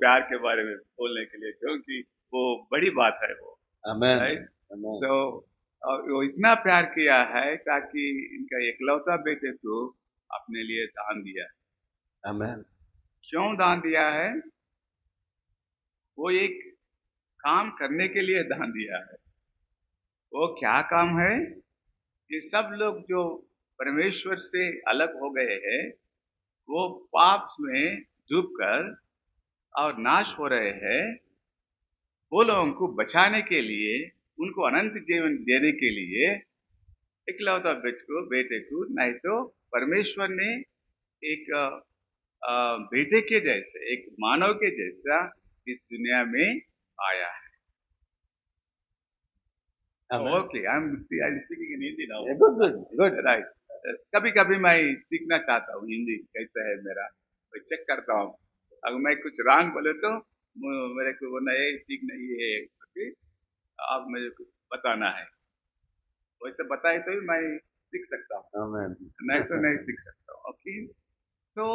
प्यार के बारे में बोलने के लिए, क्योंकि वो बड़ी बात है वो, Amen. राइट। Amen. सो वो इतना प्यार किया है ताकि इनका एकलौता बेटे को अपने लिए दान दिया। Amen. क्यों दान दिया है? वो एक काम करने के लिए दान दिया है। वो क्या काम है? ये सब लोग जो परमेश्वर से अलग हो गए हैं, वो पाप में डूबकर और नाश हो रहे हैं, वो लोगों को बचाने के लिए, उनको अनंत जीवन देने के लिए इकलौता बेटे को नहीं तो परमेश्वर ने एक बेटे के जैसे, एक मानव के जैसा इस दुनिया में आया है। Amen. Okay, I am speaking in Hindi now. Good, good, good. Right. कभी कभी मैं सीखना चाहता हूँ हिंदी कैसा है मेरा, मैं चेक करता हूँ। अगर मैं कुछ रॉन्ग बोले तो मेरे को बोलना है ठीक नहीं है, क्योंकि आप मुझे कुछ बताना है। वैसे बताए तो ही मैं सीख सकता हूँ, Amen. नहीं तो नहीं सीख सकता हूँ। ओके, तो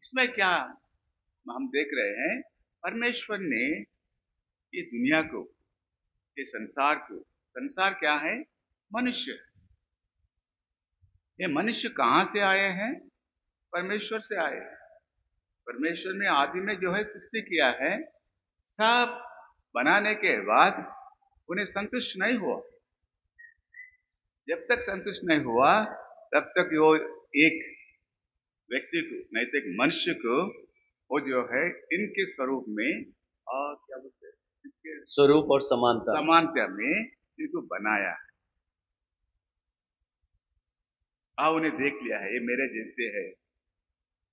इसमें क्या हम देख रहे हैं, परमेश्वर ने ये दुनिया को, ये संसार को, संसार क्या है? मनुष्य। ये मनुष्य कहाँ से आए हैं? परमेश्वर से आए हैं। परमेश्वर ने आदि में जो है सृष्टि किया है, सब बनाने के बाद उन्हें संतुष्ट नहीं हुआ। जब तक संतुष्ट नहीं हुआ तब तक वो एक व्यक्ति को, नहीं तो एक मनुष्य को, वो जो है इनके स्वरूप में और क्या बोलते हैं, इनके स्वरूप और समानता. समानता में इनको बनाया है। उन्हें देख लिया है, ये मेरे जैसे है।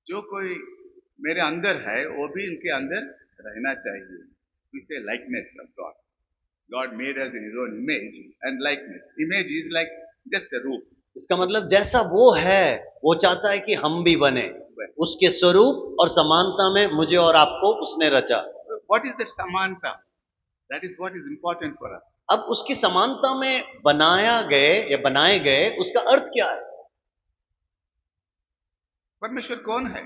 जो कोई मेरे अंदर है वो भी इनके अंदर रहना चाहिए। इसे likeness of God. God made us in his own image and likeness. Image is like just a रूप। इसका मतलब जैसा वो है, वो चाहता है कि हम भी बने. उसके स्वरूप और समानता में मुझे और आपको उसने रचा. व्हाट इज दैट समानता? That is what is important for us. अब उसकी समानता में बनाया गए या बनाए गए, उसका अर्थ क्या है? परमेश्वर कौन है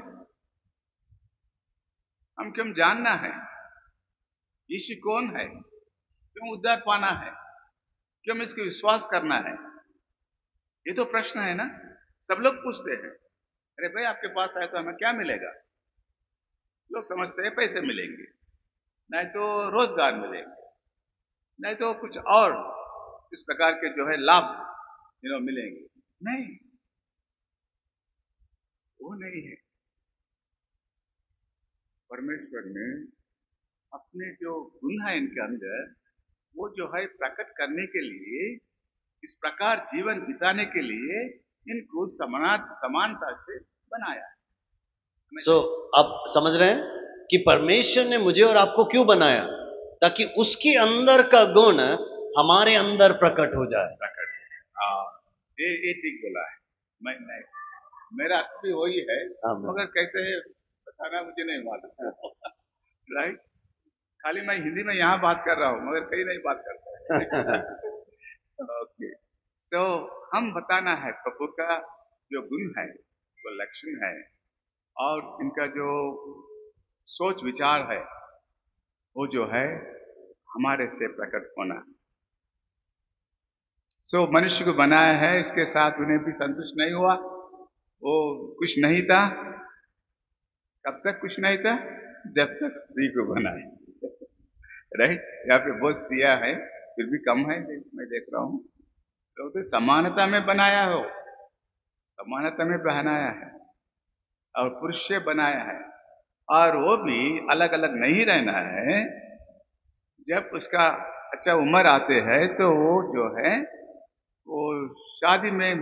हम क्यों जानना है? यीशु कौन है? क्यों उद्धार पाना है? क्यों इसके विश्वास करना है? ये तो प्रश्न है ना, सब लोग पूछते हैं। अरे भाई आपके पास आए तो हमें क्या मिलेगा? लोग समझते हैं पैसे मिलेंगे, नहीं तो रोजगार मिलेंगे, नहीं तो कुछ और इस प्रकार के जो है लाभ मिलेंगे। नहीं, वो नहीं है। परमेश्वर ने अपने जो गुण है इनके अंदर, वो जो है प्रकट करने के लिए, इस प्रकार जीवन बिताने के लिए इनको समानता से बनाया है। सो आप समझ रहे हैं कि परमेश्वर ने मुझे और आपको क्यों बनाया? ताकि उसके अंदर का गुण हमारे अंदर प्रकट हो जाए. प्रकट, ये ठीक बोला है। मैं मेरा अर्थ भी वही है, मगर कैसे बताना मुझे नहीं मालूम। राइट। खाली मैं हिंदी में यहाँ बात कर रहा हूँ, मगर कहीं नहीं बात करता। ओके, सो हम बताना है प्रभु का जो गुण है, जो लक्षण है, और इनका जो सोच विचार है, वो जो है हमारे से प्रकट होना। सो मनुष्य को बनाया है, इसके साथ उन्हें भी संतुष्ट नहीं हुआ। वो कुछ नहीं था। कब तक कुछ नहीं था? जब तक स्त्री को बनाए। राइट। यहाँ पे बहुत स्त्रियां है, फिर भी कम है, मैं देख रहा हूँ। तो समानता में बनाया हो, समानता में बनाया है, और पुरुष से बनाया है, और वो भी अलग अलग नहीं रहना है। जब उसका अच्छा उम्र आते हैं तो वो जो है वो शादी में,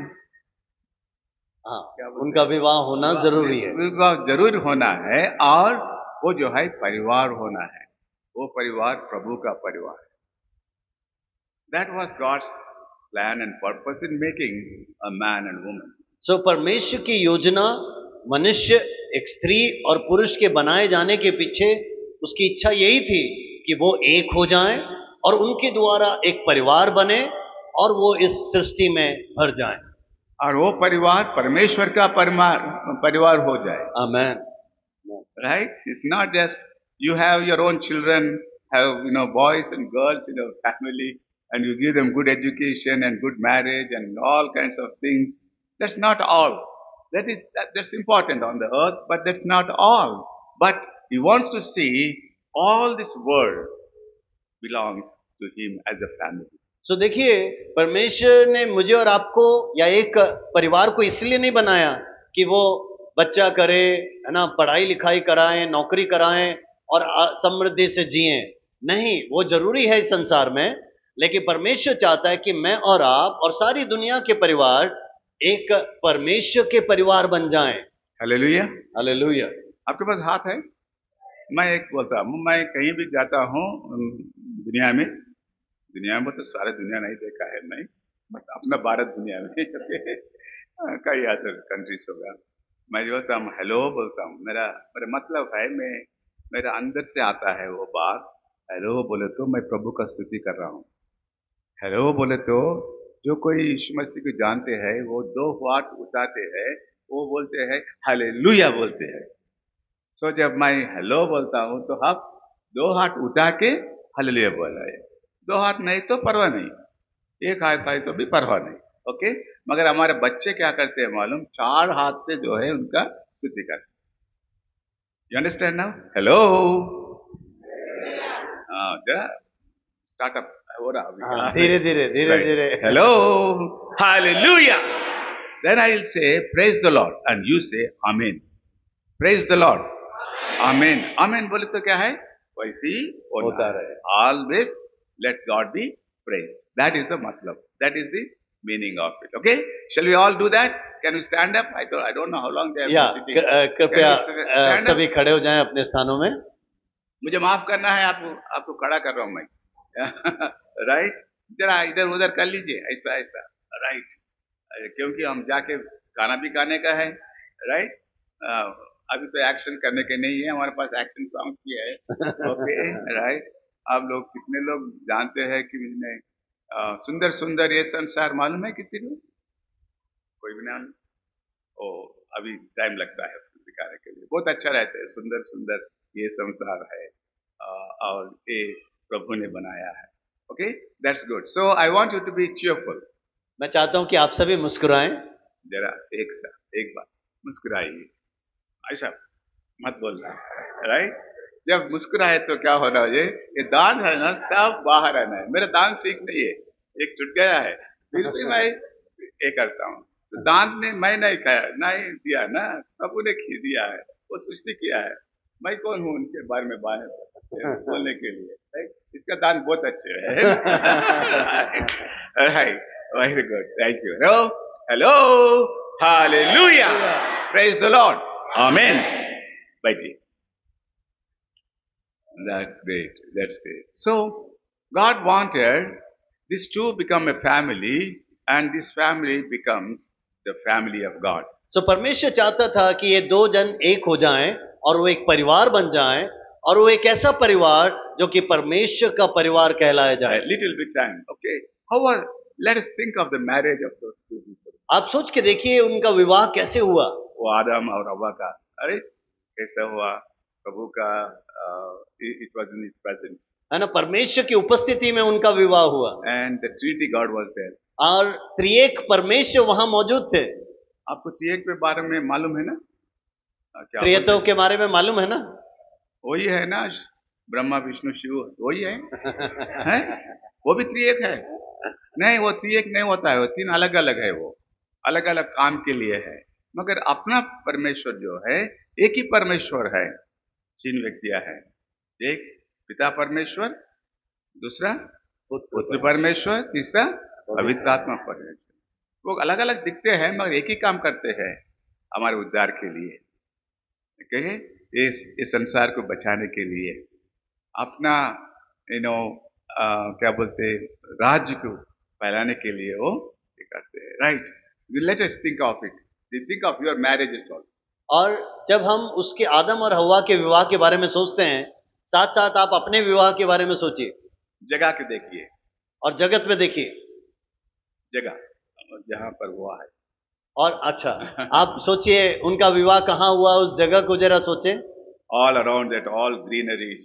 उनका विवाह होना जरूरी है. विवाह जरूर होना है, और वो जो है परिवार होना है। वो परिवार प्रभु का परिवार है। That was God's plan and purpose in making a man and woman. सो परमेश्वर की योजना, मनुष्य एक स्त्री और पुरुष के बनाए जाने के पीछे उसकी इच्छा यही थी कि वो एक हो जाएं और उनके द्वारा एक परिवार बने और वो इस सृष्टि में भर जाएं. और वो परिवार परमेश्वर का परिवार हो जाए. आमेन. Right? It's not just You have your own children, have boys and girls in your family, and you give them good education and good marriage and all kinds of things. That's not all. That's important on the earth, but that's not all. But He wants to see all this world belongs to Him as a family. सो देखिए, परमेश्वर ने मुझे और आपको या एक परिवार को इसलिए नहीं बनाया कि वो बच्चा करे, है ना, पढ़ाई लिखाई कराएं, नौकरी कराएं और समृद्धि से जिएं। नहीं, वो जरूरी है इस संसार में, लेकिन परमेश्वर चाहता है कि मैं और आप और सारी दुनिया के परिवार एक परमेश्वर के परिवार बन जाएं। हालेलुया। हालेलुया। आपके पास हाथ है? मैं एक बोलता हूँ, मैं कहीं भी जाता हूँ दुनिया में तो सारे दुनिया नहीं देखा है मैं, बट अपना भारत दुनिया में कई अदर कंट्रीज होगा, मैं जो बोलता हूँ हेलो बोलता हूँ, मेरा मतलब है, मेरा अंदर से आता है वो बात। हेलो बोले तो मैं प्रभु का स्तुति कर रहा हूँ। हेलो बोले तो जो कोई यीशु मसीह को जानते हैं वो 2 हाथ उठाते हैं, वो बोलते हैं हालेलुया बोलते हैं। सो जब मैं हेलो बोलता हूँ तो आप 2 हाथ उठा के हालेलुया बोला है। 2 हाथ नहीं तो परवाह नहीं, 1 हाथ है तो भी परवाह नहीं, ओके। मगर हमारे बच्चे क्या करते हैं मालूम? 4 हाथ से जो है उनका स्तुति करते। You understand now? Hello, startup हो रहा, धीरे धीरे धीरे धीरे। Hello, hallelujah. Then I will say praise the Lord and you say amen. Praise the Lord. Amen. Amen बोले तो क्या है? वैसी होता रहे। Always let God be praised. That is the matlab. That is the meaning of it. Okay? Shall we all do that? Can we stand up? I don't know how long they have been sitting. कृपया सभी खड़े हो जाएं अपने स्थानों में। मुझे माफ करना है, आपको खड़ा कर रहा हूं मैं। राइट, जरा इधर उधर कर लीजिए, ऐसा ऐसा, राइट, क्योंकि हम जाके खाना भी खाने का है, राइट। अभी तो एक्शन करने के नहीं है, हमारे पास एक्शन सॉन्ग भी है, ओके, राइट। आप लोग कितने लोग जानते हैं कि सुंदर सुंदर ये संसार मालूम है किसी को? कोई भी नाम? ओ, अभी टाइम लगता है उसको सिखाने के लिए। बहुत अच्छा रहता है, सुंदर सुंदर ये संसार है और ये प्रभु ने बनाया है। Okay, that's good. So I want you to be cheerful. मैं चाहता हूं कि आप सभी मुस्कुराएं। जरा एक बार मुस्कुराइए, ऐसा मत बोलना, राइट। जब मुस्कुराए तो क्या होना है, ये दांत है ना सब बाहर आना है। मेरा दांत ठीक नहीं है, एक टूट गया है, फिर भी मैं ये करता हूँ। तो दांत ने मैं नहीं खाया, नहीं दिया ना, प्रभु ने खी दिया है, वो सृष्टि किया है। मैं कौन हूँ उनके बारे में बोलने के लिए, राइट। इसका दांत बहुत अच्छे है, right, very good, thank you. Hello, hallelujah, praise the Lord, amen. बैठिए। That's great. That's great. So, God wanted these two become a family, and this family becomes the family of God. So, परमेश्वर चाहता था कि ये 2 जन एक हो जाएं और वो एक परिवार बन जाएं, और वो एक ऐसा परिवार जो कि परमेश्वर का परिवार कहलाया जाए। A little bit time, okay. Let us think of the marriage of those two people. आप सोच के देखिए उनका विवाह कैसे हुआ। वो आदम और हव्वा का, अरे कैसा हुआ? प्रभु का it was in his presence, है ना, परमेश्वर की उपस्थिति में उनका विवाह हुआ, and the Trinity God was there. और त्रिएक परमेश्वर वहां मौजूद थे। आपको त्रिएक के बारे में मालूम है ना? त्रियत्व के बारे में मालूम है ना? वही है ना, ब्रह्मा विष्णु शिव, वही है, है? वो भी त्रिएक है? नहीं, वो त्रिएक नहीं होता है, वो 3 अलग अलग है, वो अलग अलग काम के लिए है। मगर अपना परमेश्वर जो है एक ही परमेश्वर है। 3 व्यक्तियां हैं, एक पिता परमेश्वर, दूसरा पुत्र परमेश्वर, तीसरा पवित्र आत्मा परमेश्वर। वो अलग अलग दिखते हैं मगर एक ही काम करते हैं हमारे उद्धार के लिए, कहे इस संसार को बचाने के लिए, अपना क्या बोलते राज्य को फैलाने के लिए वो करते हैं, right. Let us think of it, think of your marriages also. और जब हम उसके आदम और हव्वा के विवाह के बारे में सोचते हैं, साथ साथ आप अपने विवाह के बारे में सोचिए, जगह के देखिए और जगत में देखिए, जगह जहां पर हुआ है, और अच्छा आप सोचिए उनका विवाह कहाँ हुआ, उस जगह को जरा सोचें, all around that, all greeneries,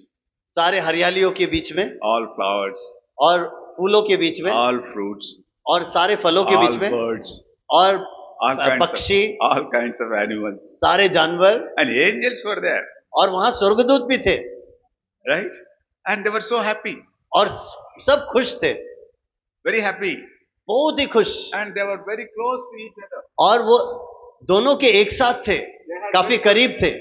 सारे हरियालियों के बीच में all flowers, और फूलों के बीच में all fruits, और सारे फलों के बीच all में birds, और all पक्षी, kinds of animals, सारे जानवर, and angels were there, और वहां स्वर्गदूत भी थे, right? And they were so happy, और सब खुश थे, very happy, बहुत ही खुश, and they were very close to each other. और वो दोनों के एक साथ थे, काफी करीब थे,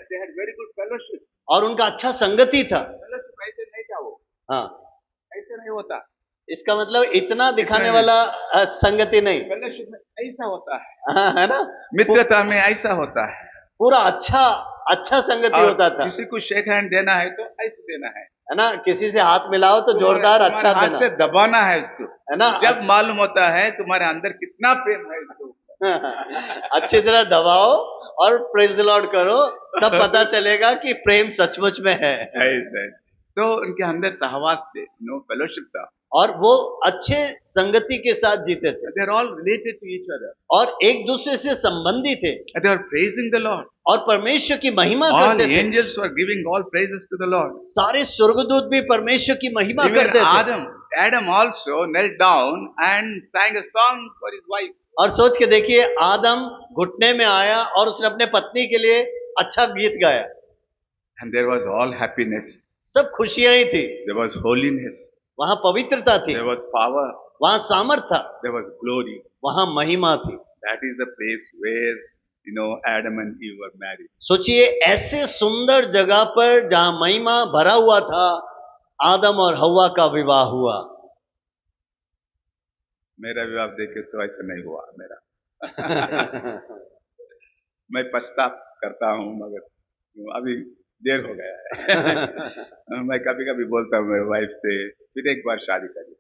They had very good fellowship. और उनका अच्छा संगति था। Fellowship ऐसे नहीं था वो, हाँ, ऐसे नहीं होता। इसका मतलब इतना दिखाने वाला संगति नहीं, Fellowship में ऐसा होता है, हाँ, है ना, मित्रता में ऐसा होता है, पूरा अच्छा संगति और होता था, किसी को शेक हैंड देना है तो ऐसे देना है ना, किसी से हाथ मिलाओ तो जोरदार अच्छा हाथ देना, से दबाना है उसको, है ना, जब मालूम होता है तुम्हारे अंदर कितना प्रेम है इसको। अच्छी तरह दबाओ और प्रेज द लॉर्ड करो, तब पता चलेगा कि प्रेम सचमुच में है। ऐसे तो उनके अंदर सहवास थे, नो फेलोशिप था, और वो अच्छे संगति के साथ जीते थे, they are all related to each other, और एक दूसरे से संबंधी थे, they are praising the lord, और परमेश्वर की महिमा ऑल करते थे। Angels were giving all praises to the lord, सारे स्वर्गदूत भी परमेश्वर की महिमा इवन करते थे। Adam also knelt down and sang a song for his wife. और सोच के देखिए, आदम घुटने में आया और उसने अपने पत्नी के लिए अच्छा गीत गाया, And there was all happiness, सब खुशियां ही थी, there was holiness, वहां पवित्रता थी, there was power, वहां सामर्थ था, there was glory. वहां महिमा थी। That is the place where, Adam and Eve were married. सोचिए, ऐसे सुंदर जगह पर जहां महिमा भरा हुआ था, आदम और हव्वा का विवाह हुआ। मेरा विवाह देखे तो ऐसा नहीं हुआ मेरा। मैं पछतावा करता हूँ, मगर अभी देर हो गया है। मैं कभी कभी बोलता हूँ मेरे वाइफ से, फिर एक बार शादी करिए।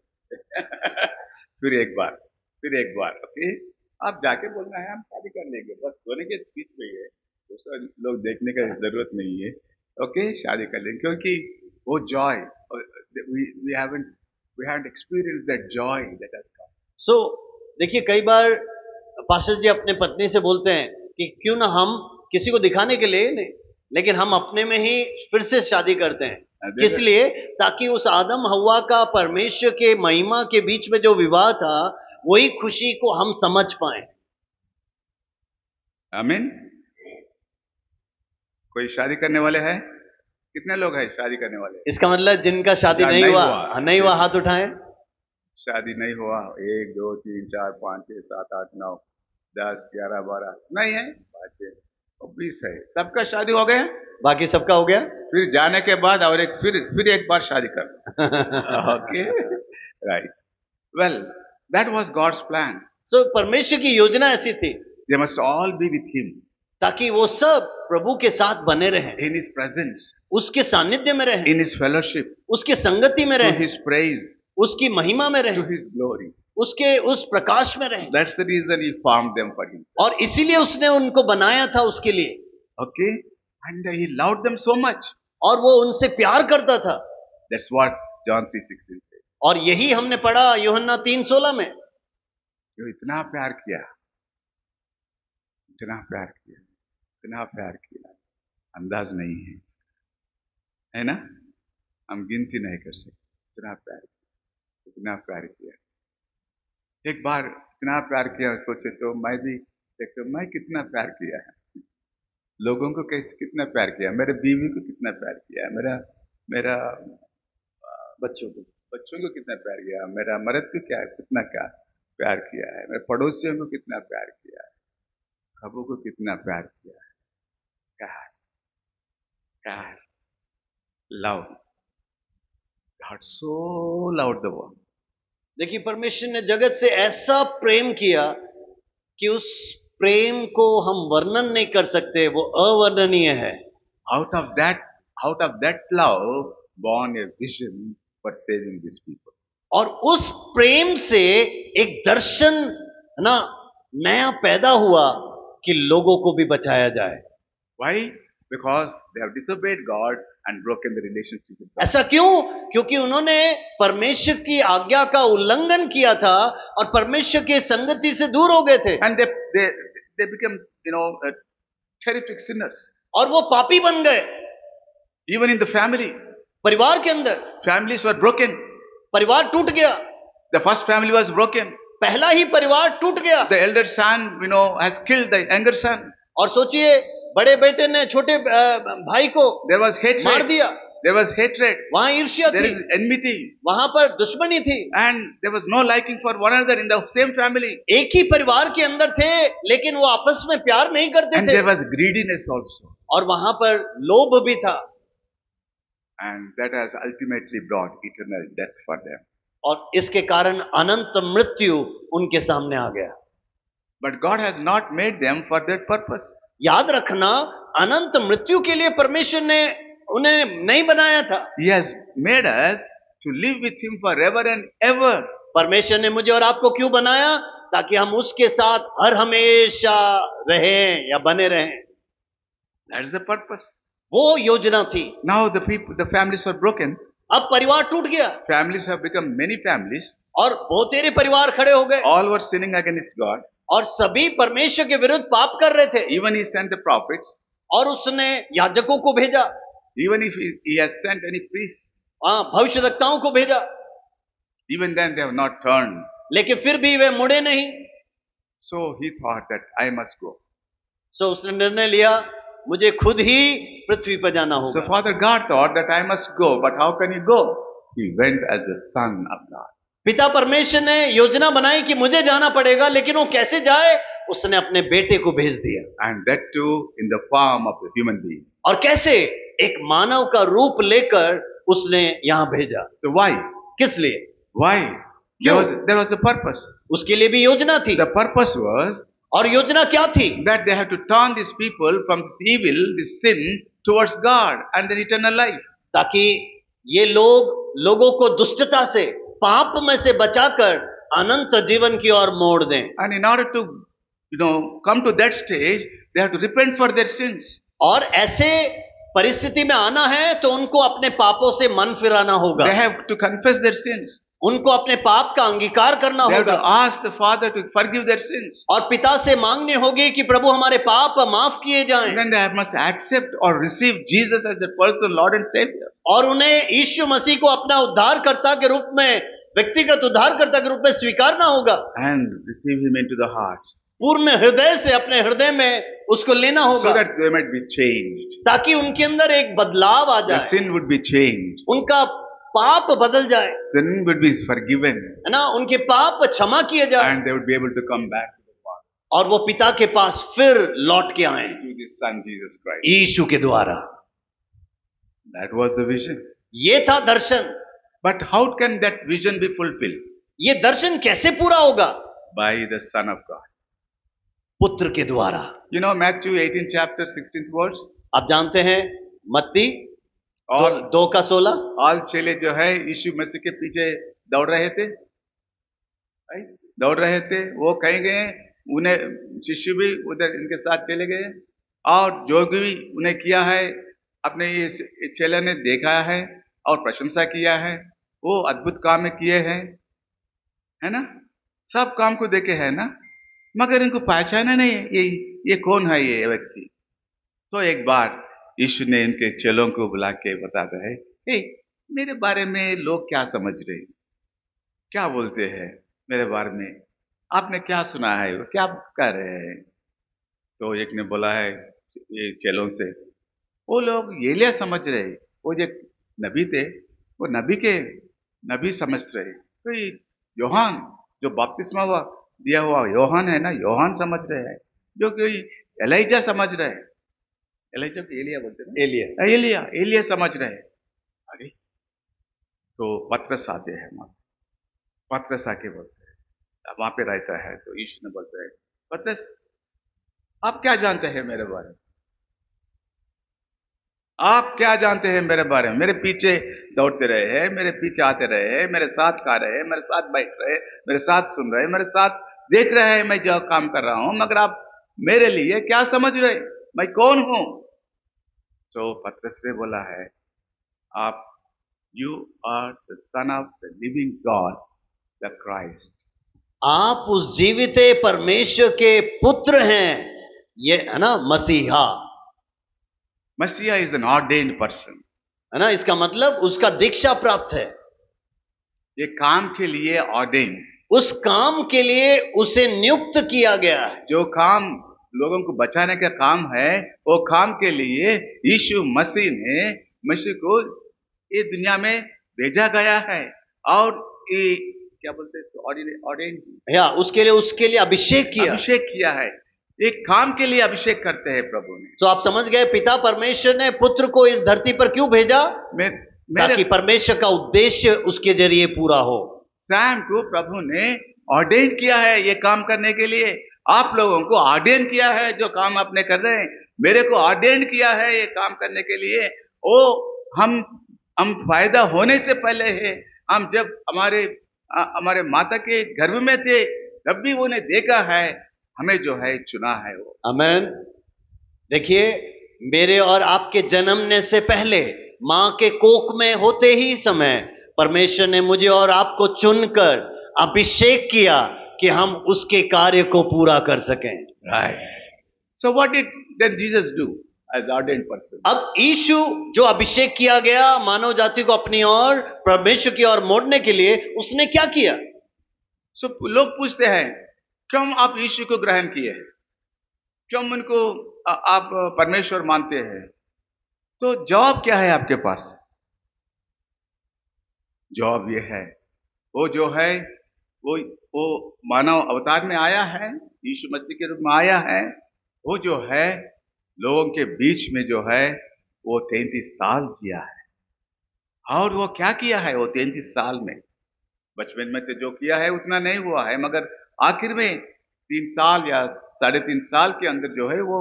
फिर एक बार, ओके, आप जाके बोलना है हम शादी कर लेंगे, बस दोनों के बीच में है, दूसरा लोग देखने का जरूरत नहीं है, ओके, शादी कर लेंगे, क्योंकि वो Joy, we haven't experienced that joy that has come. सो देखिए, कई बार पास्टर जी अपने पत्नी से बोलते हैं कि क्यों ना हम किसी को दिखाने के लिए नहीं, लेकिन हम अपने में ही फिर से शादी करते हैं, किस लिए? ताकि उस आदम हव्वा का परमेश्वर के महिमा के बीच में जो विवाह था, वही खुशी को हम समझ पाए। आमीन। कोई शादी करने वाले हैं? कितने लोग हैं शादी करने वाले? इसका मतलब जिनका शादी नहीं हुआ हाथ उठाएं। शादी नहीं हुआ, 1 2 3 4 5 6 7 8 9 10 11 12 नहीं है, 20 है, सबका शादी हो गया, बाकी सबका हो गया। फिर जाने के बाद और फिर एक बार शादी कर। Okay, right, well that was God's plan. So परमेश्वर की योजना ऐसी थी, they must all be with him, ताकि वो सब प्रभु के साथ बने रहें, इन हिज प्रेजेंस, उसके सानिध्य में रहें, इन हिज फेलोशिप, उसके संगति में रहें, हिज प्रेज, उसकी महिमा में रहें, टू हिज ग्लोरी, उसके उस प्रकाश में रहें। That's the reason he formed them for him, और इसीलिए उसने उनको बनाया था उसके लिए। Okay, and he loved them so much, और वो उनसे प्यार करता था। दैट्स व्हाट जॉन 3:16 से, और यही हमने पढ़ा यूहन्ना 3:16 में, जो इतना प्यार किया, इतना प्यार किया, अंदाज नहीं है इसका, है ना, हम गिनती नहीं कर सकते, इतना प्यार किया। एक बार इतना प्यार किया, सोचे तो मैं भी देखते, मैं कितना प्यार किया है, लोगों को कैसे कितना प्यार किया, मेरे बीवी को कितना प्यार किया, मेरा बच्चों को कितना प्यार किया, मेरा मर्द को कितना प्यार किया है, मेरे पड़ोसियों को कितना प्यार किया है, खबरों को कितना प्यार किया है। प्यार, love, God so loved the world. देखिए, परमेश्वर ने जगत से ऐसा प्रेम किया कि उस प्रेम को हम वर्णन नहीं कर सकते, वो अवर्णनीय है। Out of that love born a vision for saving these people. और उस प्रेम से एक दर्शन ना नया पैदा हुआ कि लोगों को भी बचाया जाए। Why? Because they have disobeyed God and broken the relationship with God. ऐसा क्यों? क्योंकि उन्होंने परमेश्वर की आज्ञा का उल्लंघन किया था और परमेश्वर के संगति से दूर हो गए थे। And they became, terrific sinners. और वो पापी बन गए। Even in the family, परिवार के अंदर families were broken. परिवार टूट गया, The first family was broken. पहला ही परिवार टूट गया। The elder son, has killed the younger son. और सोचिए, बड़े बेटे ने छोटे भाई को There was hatred. मार दिया, There was hatred. वहां ईर्ष्या There थी, is enmity. वहां पर दुश्मनी थी, And there was no liking for one another in the same family. एक ही परिवार के अंदर थे लेकिन वो आपस में प्यार नहीं करते And थे, there was greediness also. और वहां पर लोभ भी था, And that has ultimately brought eternal death for them. और इसके कारण अनंत मृत्यु उनके सामने आ गया। But God has not made them for that purpose. याद रखना, अनंत मृत्यु के लिए परमेश्वर ने उन्हें नहीं बनाया था। He has made us to live with Him forever and ever. परमेश्वर ने मुझे और आपको क्यों बनाया? ताकि हम उसके साथ हर हमेशा रहें या बने रहें। That is the purpose. वो योजना थी। Now the families were broken. अब परिवार टूट गया Families have become many families. और बहुतेरे परिवार खड़े हो गए, All were sinning against God. और सभी परमेश्वर के विरुद्ध पाप कर रहे थे। Even He sent the prophets. और उसने याजकों को भेजा, Even if He has sent any priests. भविष्यद्वक्ताओं को भेजा, Even then they have not turned. लेकिन फिर भी वे मुड़े नहीं। So He thought that I must go. सो उसने निर्णय लिया, मुझे खुद ही पृथ्वी पर जाना So होगा। Father God thought that I must go. But how can He go? He went as the Son of God. पिता परमेश्वर ने योजना बनाई कि मुझे जाना पड़ेगा, लेकिन वो कैसे जाए? उसने अपने बेटे को भेज दिया। And that too in the form of a human being. और कैसे? एक मानव का रूप लेकर उसने यहां भेजा। So why? किस लिए? Why? क्यों? There was a purpose. उसके लिए भी योजना थी। The purpose was और योजना क्या थी? that they have to turn these people from this evil, this sin, towards God and their eternal life. ताकि ये लोगों को दुष्टता से, पाप में से बचाकर अनंत जीवन की ओर मोड़ दें। And in order to, come to that stage, they have to repent for their sins. और ऐसे परिस्थिति में आना है तो उनको अपने पापों से मन फिराना होगा। They have to confess their sins. उनको अपने पाप का अंगीकार करना They have होगा to ask the Father to forgive their sins. और पिता से मांगनी होगी कि प्रभु हमारे पाप माफ किए जाएं। And then they must accept or receive Jesus as their personal Lord and Savior. और उन्हें यीशु मसीह को अपना उद्धारकर्ता के रूप में, व्यक्तिगत उद्धारकर्ता के रूप में स्वीकारना होगा। And receive Him into the heart. पूर्ण हृदय से अपने हृदय में उसको लेना So होगा, that they might be changed. ताकि उनके अंदर एक बदलाव आ The जाए, sin would be changed. उनका पाप बदल जाए, Sin would be forgiven. है ना, उनके पाप क्षमा किए जाए, And they would be able to come back to the Father. और वो पिता के पास फिर लौट के आए Through His Son Jesus Christ. यीशु के द्वारा। That was the vision. ये था दर्शन। But how can that vision be fulfilled? ये दर्शन कैसे पूरा होगा? By the Son of God. पुत्र के द्वारा। Matthew 18 chapter 16th verse. आप जानते हैं मत्ती और 2:16, all चेले जो है यीशु मसीह के पीछे दौड़ रहे थे, वो कहीं गए, उन्हें शिष्य भी उधर इनके साथ चले गए, और जो भी उन्हें किया है अपने ये चेले ने देखा है और प्रशंसा किया है, वो अद्भुत काम किए हैं, है ना, सब काम को देखे है ना, मगर इनको पहचाना नहीं है ये कौन है ये व्यक्ति। तो एक बार यीशु ने इनके चेलों को बुला के बताता है, मेरे बारे में लोग क्या समझ रहे हैं, क्या बोलते हैं मेरे बारे में, आपने क्या सुना है, वो क्या कर रहे हैं। तो एक ने बोला है ये चेलों से, वो लोग एलिया समझ रहे, वो जो नबी थे वो नबी समझ रहे, तो योहान जो बपतिस्मा दिया हुआ योहान है ना, योहान समझ रहे हैं, जो कोई एलिजा समझ रहे हैं, एलिजा को एलिया बोलते हैं, एलिया समझ रहे हैं। अरे तो पतरस आते हैं, पतरस आके बोलते हैं, अब वहां पे रहता है, तो यीशु ने बोलता है, पतरस आप क्या जानते हैं मेरे बारे में, आप क्या जानते हैं मेरे बारे में, मेरे पीछे दौड़ते रहे हैं, मेरे पीछे आते रहे हैं, मेरे साथ खा रहे हैं, मेरे साथ बैठ रहे, मेरे साथ सुन रहे, मेरे साथ देख रहे हैं मैं जो काम कर रहा हूं, मगर आप मेरे लिए क्या समझ रहे, मैं कौन हूं। तो पतरस ने बोला है, आप you are the son of the living God the Christ, आप उस जीवित परमेश्वर के पुत्र हैं, ये है ना मसीहा। मसीहा इज एन ऑर्डेन्ड पर्सन, है ना, इसका मतलब उसका दीक्षा प्राप्त है, ये काम के लिए ऑर्डेन, उस काम के लिए उसे नियुक्त किया गया है। जो काम लोगों को बचाने का काम है, वो काम के लिए यीशु मसीह को ये दुनिया में भेजा गया है। और ये क्या बोलते हैं, ऑर्डेन, या उसके लिए अभिषेक किया। अभिषेक किया है। एक काम के लिए अभिषेक करते हैं प्रभु ने। तो आप समझ गए, पिता परमेश्वर ने पुत्र को इस धरती पर क्यों भेजा? ताकि परमेश्वर का उद्देश्य उसके जरिए पूरा हो। सैम को प्रभु ने ऑर्डेन किया है ये काम करने के लिए। आप लोगों को ऑर्डेन किया है जो काम आपने कर रहे हैं, मेरे को ऑर्डेन किया है ये काम करने के लिए। ओ हम फायदा होने से पहले है, हम जब हमारे माता के गर्भ में थे तब भी उन्हें देखा है, हमें जो है चुना है वो। आमीन। देखिए, मेरे और आपके जन्मने से पहले मां के कोख में होते ही समय परमेश्वर ने मुझे और आपको चुनकर अभिषेक किया कि हम उसके कार्य को पूरा कर सकें। Right. So what did then Jesus do as ordained person? अब यीशु जो अभिषेक किया गया मानव जाति को अपनी ओर, परमेश्वर की ओर मोड़ने के लिए, उसने क्या किया? सो लोग पूछते हैं, क्यों आप यीशु को ग्रहण किए, क्यों उनको आप परमेश्वर मानते हैं? तो जवाब क्या है आपके पास? जवाब ये है, वो जो है वो मानव अवतार में आया है, यीशु मसीह के रूप में आया है। वो जो है लोगों के बीच में जो है वो 33 साल जिया है। और वो क्या किया है वो 33 साल में? बचपन में तो जो किया है उतना नहीं हुआ है, मगर आखिर में 3 साल या 3.5 साल के अंदर जो है वो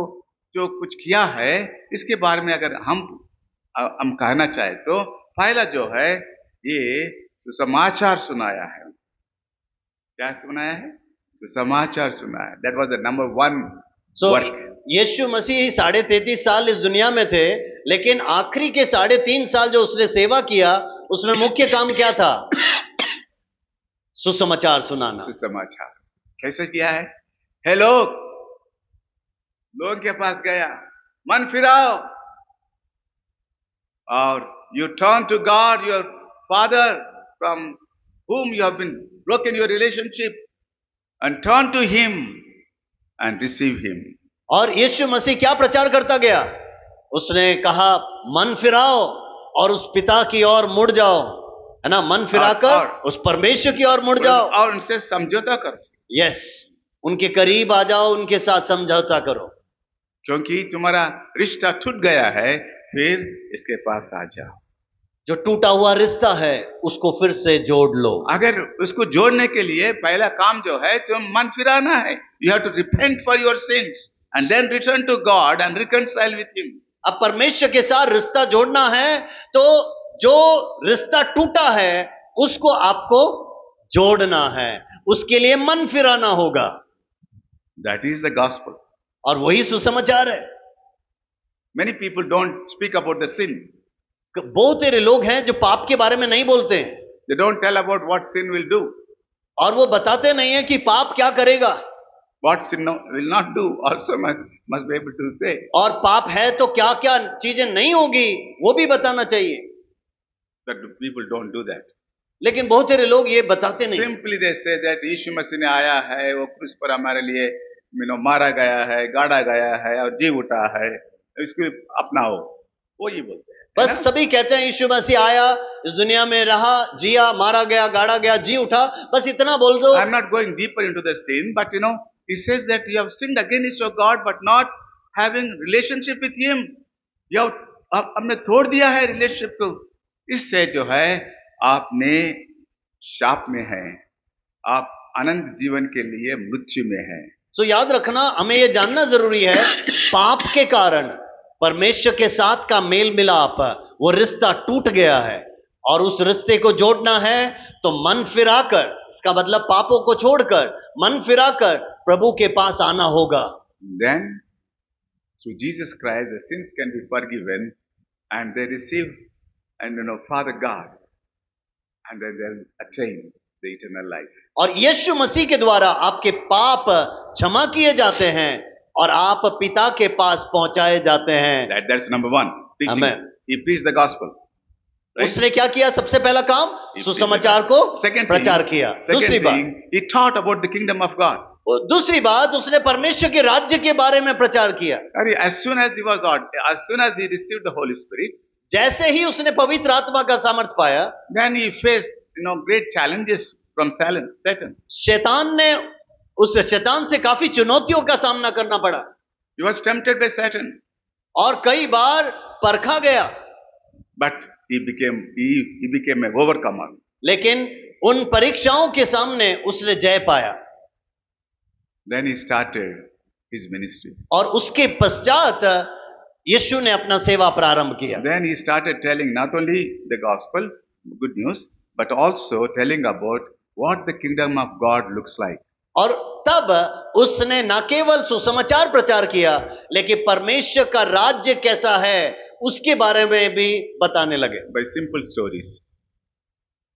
जो कुछ किया है, इसके बारे में अगर हम कहना चाहे तो पहला जो है ये सुसमाचार सुनाया है। क्या सुनाया है? सुसमाचार सुनाया। That was the number 1 work. यीशु मसीह 33.5 साल इस दुनिया में थे, लेकिन आखिरी के 3.5 साल जो उसने सेवा किया, उसमें मुख्य काम क्या था? सुसमाचार सुनाना। सुसमाचार कैसे किया है? हे लोगों के पास गया, मन फिराओ और you turn to God, your Father, from whom you have been broken your relationship, and turn to Him and receive Him. और यीशु मसीह क्या प्रचार करता गया? उसने कहा, मन फिराओ और उस पिता की ओर मुड़ जाओ, है ना, मन फिराकर उस परमेश्वर की ओर मुड़ जाओ और उनसे समझौता करो। यस, उनके करीब आ जाओ, उनके साथ समझौता करो, क्योंकि तुम्हारा रिश्ता टूट गया है, फिर इसके पास आ जाओ। जो टूटा हुआ रिश्ता है उसको फिर से जोड़ लो। अगर उसको जोड़ने के लिए पहला काम जो है तुम मन फिराना है। You have to repent for your sins and then return to God and reconcile with him. अब परमेश्वर के साथ रिश्ता जोड़ना है तो जो रिश्ता टूटा है उसको आपको जोड़ना है, उसके लिए मन फिराना होगा। That is the gospel. और वही सुसमाचार है। Many people don't speak about the sin. बहुत सारे लोग हैं जो पाप के बारे में नहीं बोलते हैं। They don't tell about what sin will do. और वो बताते नहीं है कि पाप क्या करेगा। What sin will not do also must be able to say. और पाप है तो क्या क्या चीजें नहीं होगी वो भी बताना चाहिए। But people don't do that. लेकिन बहुत सारे लोग ये बताते नहीं। Simply they say that यीशु मसीह ने आया है, वो क्रूस पर हमारे लिए मारा गया है, गाड़ा गया है और जी उठा है, इसको अपनाओ, वो ये बोलते हैं। बस सभी कहते हैं यीशु मसीह आया, इस दुनिया में रहा, जिया, मारा गया, गाड़ा गया, जी उठा, बस इतना बोल दो। I'm not going deeper into the sin, but he says that you have sinned against your God, but not having relationship with Him. हमने तोड़ दिया है रिलेशनशिप को, इससे जो है आपने शाप में है, आप अनंत जीवन के लिए मृत्यु में है। तो याद रखना, हमें यह जानना जरूरी है, पाप के कारण परमेश्वर के साथ का मेल मिलाप, वो रिश्ता टूट गया है और उस रिश्ते को जोड़ना है तो मन फिराकर, इसका मतलब पापों को छोड़कर मन फिराकर प्रभु के पास आना होगा। Then through Jesus Christ the sins can be forgiven and they receive Father God and then they'll attain the eternal life. और यीशु मसीह के द्वारा आपके पाप क्षमा किए जाते हैं और आप पिता के पास पहुंचाए जाते हैं। That's number 1. Preaching. He preached the gospel. Right? उसने क्या किया? सबसे पहला काम He सुसमाचार को Second प्रचार thing, किया। second दूसरी बात, thing, he taught about the kingdom of God. दूसरी बात, उसने परमेश्वर के राज्य के बारे में प्रचार किया। As soon as he received the Holy Spirit, जैसे ही उसने पवित्र आत्मा का सामर्थ्य पाया, then he faced, great challenges from Satan. शैतान से काफी चुनौतियों का सामना करना पड़ा He was tempted by Satan, और कई बार परखा गया, but he became an overcomer. लेकिन उन परीक्षाओं के सामने उसने जय पाया। Then he started his ministry. और उसके पश्चात यीशु ने अपना सेवा प्रारंभ किया। Then he started telling not only the gospel, good news, but also telling about what the kingdom of God looks like. और तब उसने न केवल सुसमाचार प्रचार किया, लेकिन परमेश्वर का राज्य कैसा है उसके बारे में भी बताने लगे। By simple stories.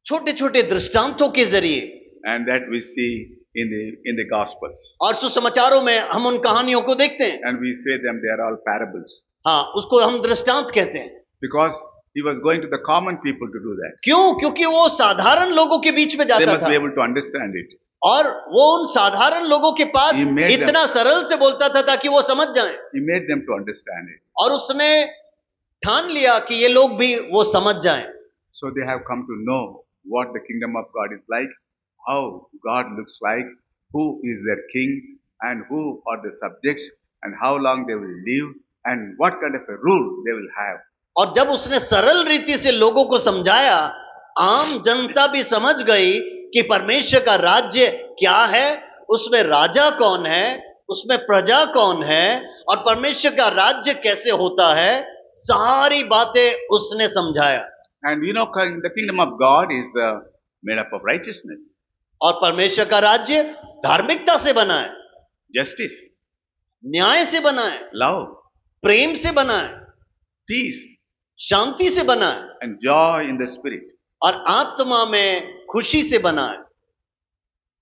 छोटे छोटे दृष्टांतों के जरिए। And that we see in the gospels. और सुसमाचारों में हम उन कहानियों को देखते हैं। And we say them, they are all parables. हाँ, उसको हम दृष्टांत कहते हैं। Because he was going to the common people to do that. क्यों? क्योंकि वो साधारण लोगों के बीच में They जाता must था be able to understand it. और वो उन साधारण लोगों के पास He made इतना सरल से बोलता था ताकि वो समझ जाएं। He made them to understand it. और उसने ठान लिया कि ये लोग भी वो समझ जाएं। So they have come to know what the kingdom of God is like, how God looks like, who is their king, and who are the subjects, and how long they will live, and what kind of a rule they will have. और जब उसने सरल रीति से लोगों को समझाया, आम जनता भी समझ गई कि परमेश्वर का राज्य क्या है, उसमें राजा कौन है, उसमें प्रजा कौन है, और परमेश्वर का राज्य कैसे होता है, सारी बातें उसने समझाया। And the kingdom of God is made up of righteousness, और परमेश्वर का राज्य धार्मिकता से बना है, justice, न्याय से बना है, love, प्रेम से बना है, peace, शांति से बना है, and joy in the spirit. और आत्मा में खुशी से बना है।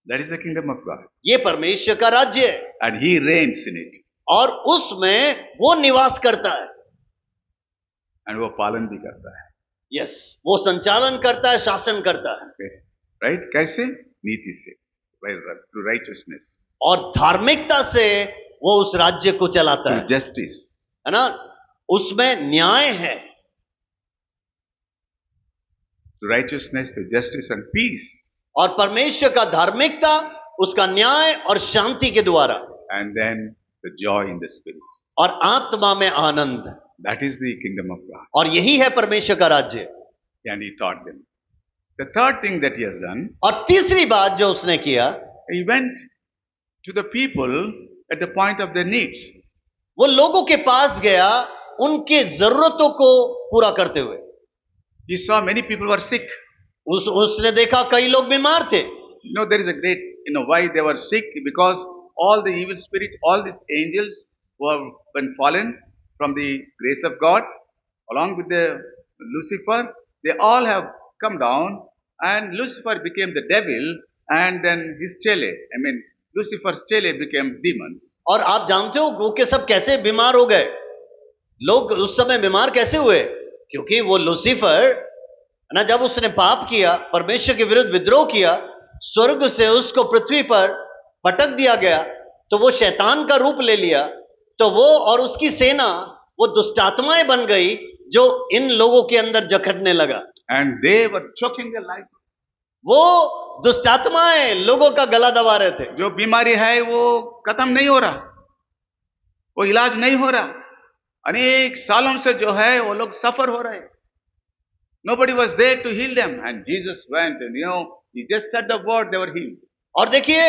That is the kingdom of God. ये परमेश्वर का राज्य है And he reigns in it. और उसमें वो निवास करता है। And वो पालन भी करता है। यस, वो संचालन करता है, शासन करता है। Right? कैसे? नीति से, through righteousness, और धार्मिकता से वो उस राज्य को चलाता through है, justice, है ना? उसमें न्याय है, through righteousness, through justice and peace, और परमेश्वर का धार्मिकता, उसका न्याय और शांति के द्वारा, and then the joy in the spirit. और आत्मा में आनंद। That is the kingdom of God. और यही है परमेश्वर का राज्य। And he taught them. The third thing that he has done, और तीसरी बात जो उसने किया, he went to the people at the point of their needs. वो लोगों के पास गया उनके जरूरतों को पूरा करते हुए। He saw many people were sick. उसने देखा कई लोग बीमार थे। There is a great, why they were sick, because all the evil spirits, all these angels who have been fallen from the grace of God, along with the Lucifer, they all have come down, and Lucifer became the devil, and then his chele, Lucifer's chele became demons. और आप जानते हो वो के सब कैसे बीमार हो गए? लोग उस समय बीमार कैसे हुए? क्योंकि वो लूसीफर ना, जब उसने पाप किया, परमेश्वर के विरुद्ध विद्रोह किया, स्वर्ग से उसको पृथ्वी पर पटक दिया गया, तो वो शैतान का रूप ले लिया, तो वो और उसकी सेना वो दुष्टात्माएं बन गई जो इन लोगों के अंदर जखटने लगा। And they were choking their life. वो दुष्टात्माएं लोगों का गला दबा रहे थे। जो बीमारी है वो खत्म नहीं हो रहा, वो इलाज नहीं हो रहा, अनेक सालों से जो है वो लोग सफर हो रहे। Nobody was there to heal them, and Jesus went, and he just said the word, they were healed. और देखिए,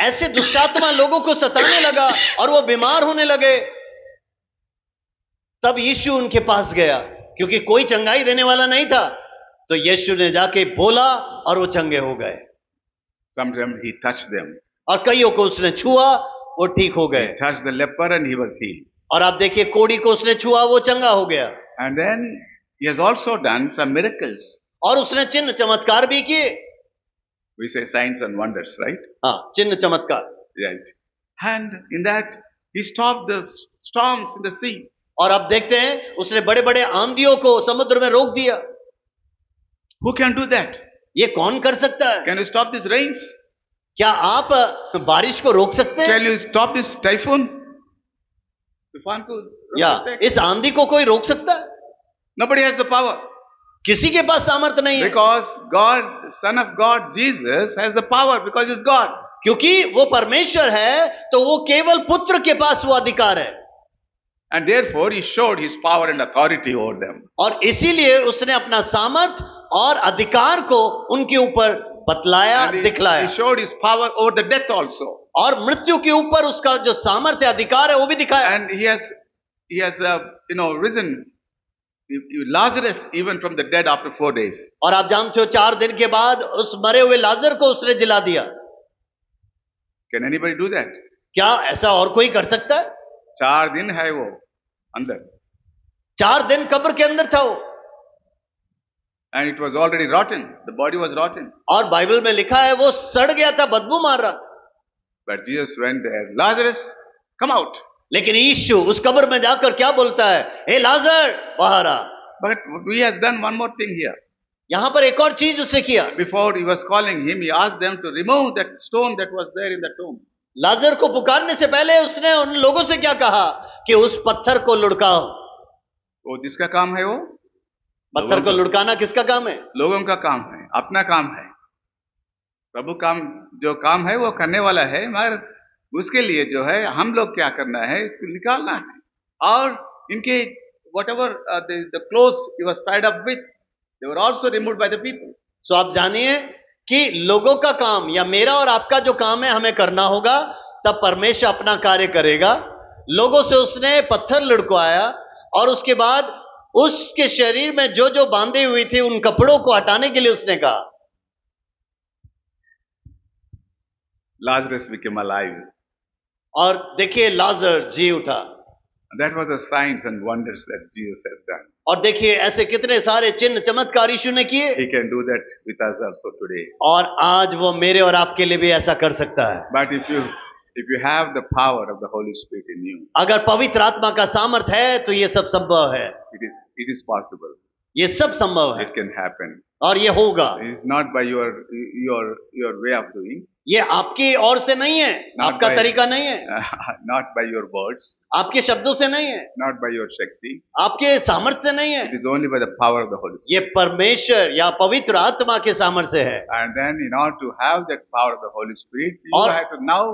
ऐसे दुष्टात्मा लोगों को सताने लगा और वो बीमार होने लगे। तब यीशु उनके पास गया, क्योंकि कोई चंगाई देने वाला नहीं था, तो यीशु ने जाके बोला और वो चंगे हो गए। Sometimes he touched them. और कईयों को उसने छुआ, वो ठीक हो गए। He touched the leper and he was healed. और आप देखिए, कोढ़ी को उसने छुआ, वो चंगा हो गया। And then he has also done some miracles. और उसने चिन्ह चमत्कार भी किए। We say signs and wonders, right? हाँ, चिन्ह चमत्कार। Right. And in that he stopped the storms in the sea. और अब देखते हैं, उसने बड़े बड़े आंधियों को समुद्र में रोक दिया। Who can do that? ये कौन कर सकता है? Can you stop these rains? क्या आप बारिश को रोक सकते हैं? Can you stop this typhoon? तूफान को रोक या सकते हैं? इस आंधी को कोई रोक सकता है? Nobody has the power. किसी के पास सामर्थ्य नहीं है, Because God, Son of God, Jesus, has the power because he's God. क्योंकि वो परमेश्वर है, तो वो केवल पुत्र के पास वो अधिकार है, And therefore, he showed his power and authority over them. और इसीलिए उसने अपना सामर्थ और अधिकार को उनके ऊपर बतलाया, And he दिखलाया, showed his power over the death also. और मृत्यु के ऊपर उसका जो सामर्थ्य अधिकार है वो भी दिखाया। And he has risen Lazarus even from the dead after 4 days. और आप जानते हो 4 दिन के बाद उस मरे हुए लाजर को उसने जिला दिया। Can anybody do that? क्या ऐसा और कोई कर सकता है? 4 दिन है वो अंदर, 4 दिन कब्र के अंदर था वो, and it was already rotten. The body was rotten. और बाइबल में लिखा है वो सड़ गया था, बदबू मार रहा। But Jesus went there. Lazarus, come out. लेकिन यीशु उस कब्र में जाकर क्या बोलता है? हे लाजर, बाहर आ। But he has done one more thing here. यहां पर एक और चीज उसने किया। Before he was calling him, he asked them to remove that stone that was there in the tomb. लाजर को पुकारने से पहले उसने उन लोगों से क्या कहा कि उस पत्थर को लुढ़काओ। वो जिसका काम है वो, पत्थर को लुढ़काना किसका काम है? लोगों का काम है, अपना काम है। प्रभु काम जो काम है वो करने वाला है, मगर उसके लिए जो है हम लोग क्या करना है, इसको निकालना है। और इनके whatever the clothes he was tied up with, they were also removed by the people. सो आप जानिए कि लोगों का काम या मेरा और आपका जो काम है हमें करना होगा, तब परमेश्वर अपना कार्य करेगा। लोगों से उसने पत्थर लुढ़कवाया और उसके बाद उसके शरीर में जो जो बांधे हुए थे उन कपड़ों को हटाने के लिए उसने कहा। Lazarus became alive. और देखिए लाजर जी उठा। That was the signs and wonders that Jesus has done. और देखिए ऐसे कितने सारे चिन्ह चमत्कार यीशु ने किए, He can do that with us also today. और आज वो मेरे और आपके लिए भी ऐसा कर सकता है। But if you have the power of the Holy Spirit in you, अगर पवित्र आत्मा का सामर्थ है तो ये सब संभव है, it is possible. ये सब संभव है It can happen. और ये होगा। It is not by your way of doing. ये आपकी ओर से नहीं है, आपका तरीका नहीं है, Not by your words, आपके शब्दों से नहीं है, not by your shakti. आपके सामर्थ्य से नहीं है, It is only by the power of the Holy Spirit. ये परमेश्वर या पवित्र आत्मा के सामर्थ्य से है। And then in order to have that power of the Holy Spirit, you और- have to now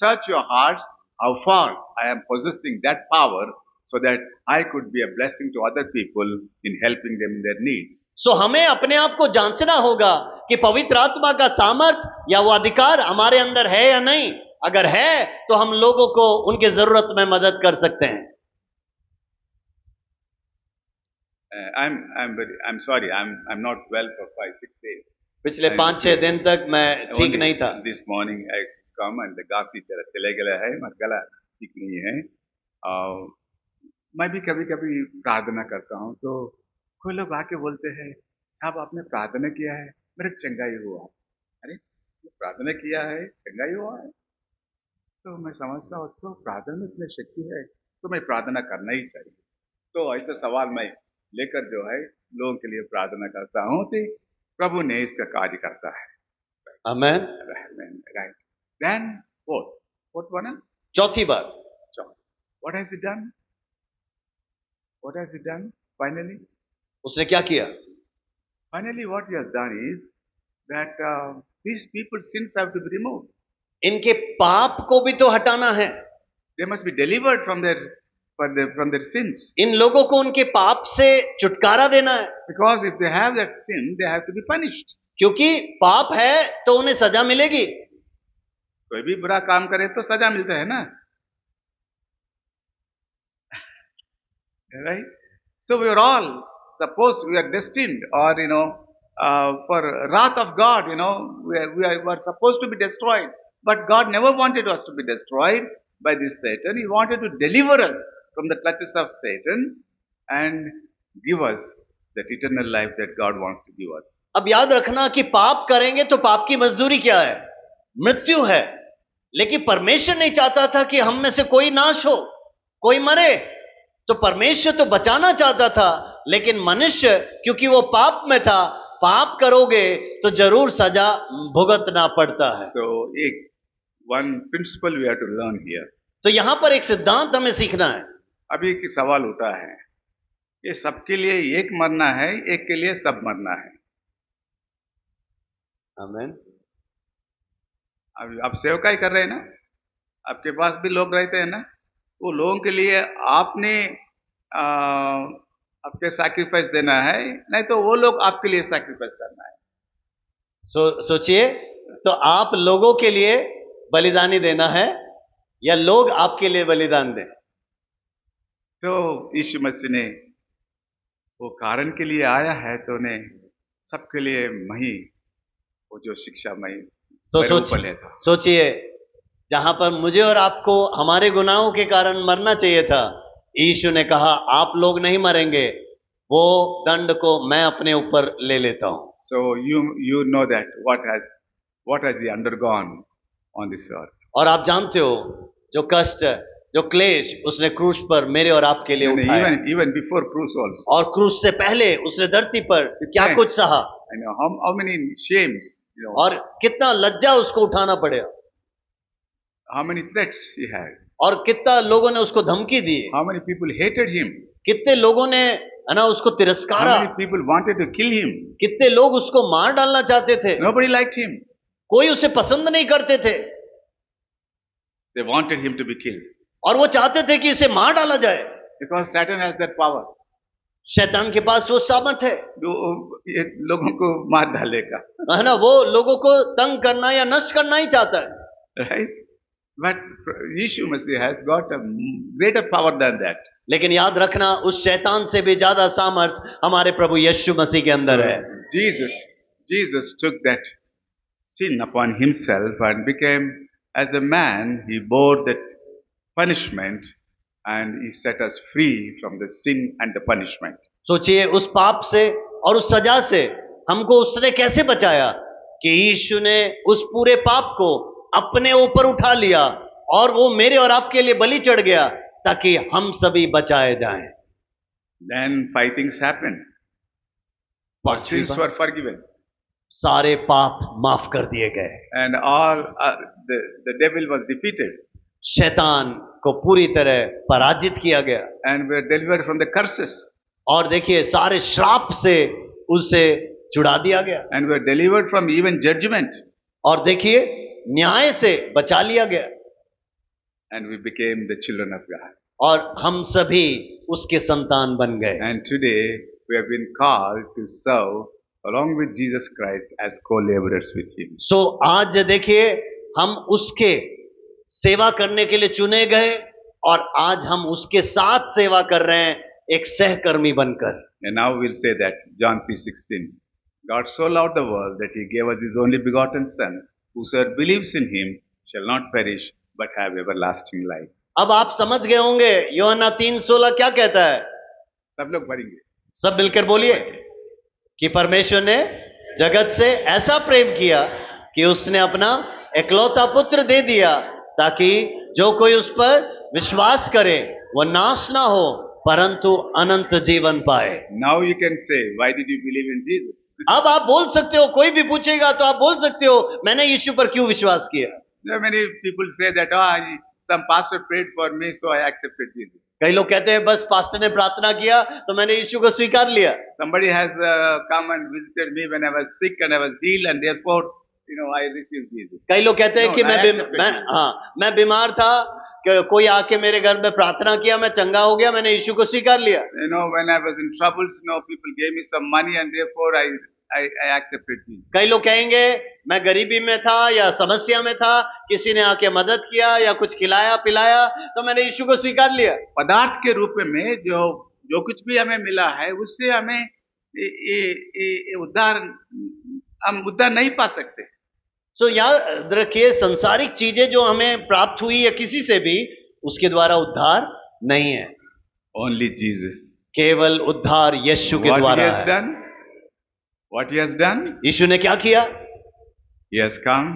search your hearts, how far I am possessing that power, so that I could be a blessing to other people in helping them in their needs. सो हमें अपने आप को जांचना होगा कि पवित्र आत्मा का सामर्थ या वो अधिकार हमारे अंदर है या नहीं। अगर है तो हम लोगों को उनके जरूरत में मदद कर सकते हैं। I'm sorry, I'm not well for 5-6 days. पिछले 5-6 दिन तक मैं ठीक नहीं था। This morning I come and the गासी चले गया है, मेरा गला ठीक नहीं है। मैं भी कभी कभी प्रार्थना करता हूँ तो कोई लोग आके बोलते हैं, साहब आपने प्रार्थना किया है, मेरे चंगाई हुआ। अरे प्रार्थना किया है, चंगाई हुआ है, तो मैं समझता हूँ तो प्रार्थना में इतनी शक्ति है तो मैं प्रार्थना करना ही चाहिए। तो ऐसा सवाल मैं लेकर जो है लोगों के लिए प्रार्थना करता हूँ कि प्रभु ने इसका कार्य करता है। आमेन। राइट। देन फोर्थ वन, चौथी बात, what has he done? What has he done? Finally, उसने क्या किया? what he has done is that these people's sins have to be removed. इनके पाप को भी तो हटाना है। They must be delivered from their sins. इन लोगों को उनके पाप से छुटकारा देना है। Because if they have that sin, they have to be punished. क्योंकि पाप है तो उन्हें सजा मिलेगी। कोई भी बुरा काम करे तो सजा मिलता है ना, right? So we are all supposed, we are destined, or for wrath of God. We are supposed to be destroyed, but God never wanted us to be destroyed by this Satan. He wanted to deliver us from the clutches of Satan and give us that eternal life that God wants to give us. अब याद रखना कि पाप करेंगे तो पाप की मजदूरी क्या है? मृत्यु है। लेकिन परमेश्वर नहीं चाहता था कि हम में से कोई नाश हो, कोई मरे। तो परमेश्वर तो बचाना चाहता था, लेकिन मनुष्य क्योंकि वो पाप में था पाप करोगे तो जरूर सजा भुगतना पड़ता है। So, one principle we have to learn here. तो यहां पर एक सिद्धांत हमें सीखना है। अभी एक सवाल उठा है, ये सबके लिए एक मरना है, एक के लिए सब मरना है। आमीन। अब आप सेवकाई कर रहे हैं ना, आपके पास भी लोग रहते हैं ना, वो लोगों के लिए आपने आपके सैक्रिफाइस देना है, नहीं तो वो लोग आपके लिए सैक्रिफाइस करना है। सोचिए, तो आप लोगों के लिए बलिदानी देना है या लोग आपके लिए बलिदान दें? तो यीशु मसीह ने वो कारण के लिए आया है, तो उन्हें सबके लिए मही वो जो शिक्षा मही सोचिए, जहां पर मुझे और आपको हमारे गुनाहों के कारण मरना चाहिए था, यीशु ने कहा आप लोग नहीं मरेंगे, वो दंड को मैं अपने ऊपर ले लेता हूं। So you know that what has he undergone on this earth. और आप जानते हो जो कष्ट, जो क्लेश उसने क्रूस पर मेरे और आपके लिए उठाया। Even before cruise also. और क्रूस से पहले उसने धरती पर क्या कुछ सहा। I know how many shames. और कितना लज्जा उसको उठाना पड़ा। How many threats he had. और कितना लोगों ने उसको धमकी दी। How many people hated him. कितने लोगों ने है ना उसको तिरस्कारा। How many people wanted to kill him. कितने लोग उसको मार डालना चाहते थे। Nobody liked him. कोई उसे पसंद नहीं करते थे। They wanted him to be killed. और वो चाहते थे कि इसे मार डाला जाए। Because Satan has that power. शैतान के पास वो सामर्थ है ये लोगों को मार डालेगा, है ना, वो लोगों को तंग करना या नष्ट करना ही चाहता है। right? But Yeshu Masih has got a greater power than that. लेकिन याद रखना, उस शैतान से भी ज्यादा सामर्थ हमारे प्रभु यीशु मसीह के अंदर है। Jesus took that sin upon himself and became as a man. He bore that punishment and he set us free from the sin and the punishment. सोचिए, उस पाप से और उस सजा से हमको उसने कैसे बचाया कि यीशु ने उस पूरे पाप को अपने ऊपर उठा लिया और वो मेरे और आपके लिए बलि चढ़ गया ताकि हम सभी बचाए जाएं। Then 5 things happened. Sins were forgiven. सारे पाप माफ कर दिए गए। And all the devil was defeated. शैतान को पूरी तरह पराजित किया गया। And were delivered from the curses. और देखिए, सारे श्राप से उसे छुड़ा दिया गया। And were delivered from even judgment. और देखिए, न्याय से बचा लिया गया। And we became the children of God. और हम सभी उसके संतान बन गए। And today we have been called to serve along with Jesus Christ as co-laborers with him. So आज देखिए, हम उसके सेवा करने के लिए चुने गए और आज हम उसके साथ सेवा कर रहे हैं, एक सहकर्मी बनकर। And now we'll say that John 3:16, God so loved the world that he gave us his only begotten son, whosoever believes in him shall not perish but have everlasting life. अब आप समझ गए होंगे यूहन्ना 3:16 क्या कहता है। सब लोग पढ़ेंगे, सब मिलकर बोलिए कि परमेश्वर ने जगत से ऐसा प्रेम किया कि उसने अपना एकलौता पुत्र दे दिया ताकि जो कोई उस पर विश्वास करे वह नाश ना हो परंतु अनंत जीवन पाए। Now you can say, why did you believe in Jesus? अब आप बोल सकते हो, कोई भी पूछेगा तो आप बोल सकते हो, मैंने यीशु पर क्यों विश्वास किया। There are many people say that, some pastor prayed for me, so I accepted Jesus. कई लोग कहते हैं बस पास्टर ने प्रार्थना किया तो मैंने यीशु को स्वीकार लिया। Somebody has come and visited me when I was sick and I was ill, and therefore, I received Jesus. कई लोग कहते हैं कि मैं बीमार था, कोई आके मेरे घर में प्रार्थना किया, मैं चंगा हो गया, मैंने यीशु को स्वीकार लिया। When I was in troubles, people gave me some money, and therefore I accepted Jesus. कई लोग कहेंगे मैं गरीबी में था या समस्या में था, किसी ने आके मदद किया या कुछ खिलाया पिलाया तो मैंने यीशु को स्वीकार लिया। पदार्थ के रूप में जो कुछ भी हमें मिला है उससे हमें हम उद्धार नहीं पा सकते। सो याद रखिए, संसारिक चीजें जो हमें प्राप्त हुई या किसी से भी, उसके द्वारा उद्धार नहीं है। Only Jesus. केवल उद्धार यीशु के द्वारा है। What he has done? यीशु ने क्या किया? He has come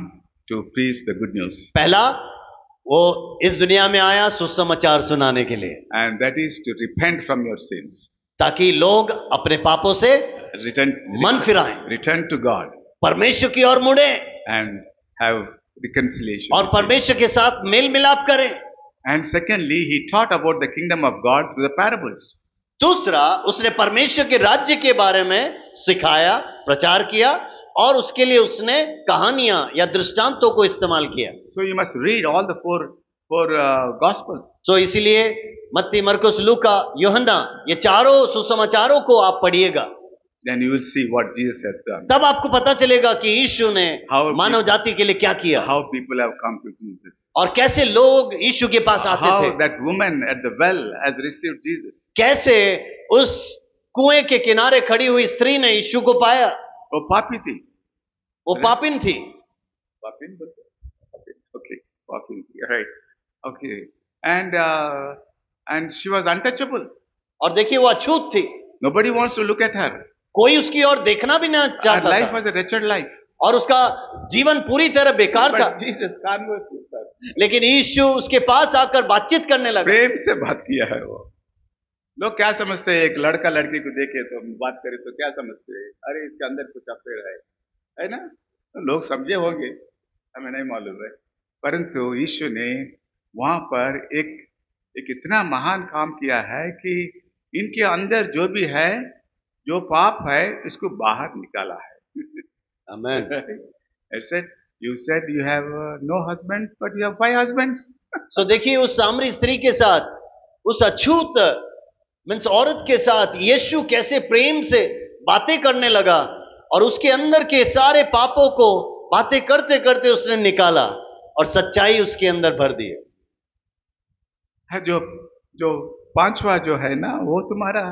to preach the good news. पहला, वो इस दुनिया में आया सुसमाचार सुनाने के लिए, and that is to repent from your sins. ताकि लोग अपने पापों से मन फिराएं, return to God परमेश्वर की ओर मुड़े and have reconciliation. और परमेश्वर के साथ मेल मिलाप करें। And secondly, he taught about the kingdom of God through the parables. दूसरा, उसने परमेश्वर के राज्य के बारे में सिखाया, प्रचार किया और उसके लिए उसने कहानियां या दृष्टांतों को इस्तेमाल किया। So you must read all the four gospels. तो इसीलिए मत्ती, मरकुस, लूका, यूहन्ना ये चारों सुसमाचारों को आप पढ़िएगा। Then you will see what Jesus has done. तब आपको पता चलेगा कि यीशु ने मानव जाति के लिए क्या किया, How people have come to Jesus. और कैसे लोग यीशु के पास आते How थे, that woman at the well has received Jesus. कैसे उस कुएं के किनारे खड़ी हुई स्त्री ने यीशु को पाया। वो पापी थी, वो पापिन थी। पापिन बोलते हैं? Okay, पापिन थी, right? Okay, and she was untouchable. और देखिए वो अछूत थी, Nobody wants to look at her. कोई उसकी ओर देखना भी ना Her चाहता life था was a wretched life. और उसका जीवन पूरी तरह बेकार था। But Jesus conversed with her. लेकिन यीशु उसके पास आकर बातचीत करने लगा। प्रेम से बात किया है वो। लोग क्या समझते हैं, एक लड़का लड़की को देखे तो बात करे तो क्या समझते हैं, अरे इसके अंदर कुछ अफेयर है ना? तो लोग समझे होंगे, हमें नहीं मालूम है। परंतु यीशु ने वहां पर एक इतना महान काम किया है कि इनके अंदर जो भी है, जो पाप है, इसको बाहर निकाला है। आमेन। I said, you said you have no husbands, but you have 5 husbands. तो देखिए उस सामरी स्त्री के साथ, उस अछूत मीन्स औरत के साथ यीशु कैसे प्रेम से बातें करने लगा और उसके अंदर के सारे पापों को बातें करते करते उसने निकाला और सच्चाई उसके अंदर भर दी। जो पांचवा जो है ना, वो तुम्हारा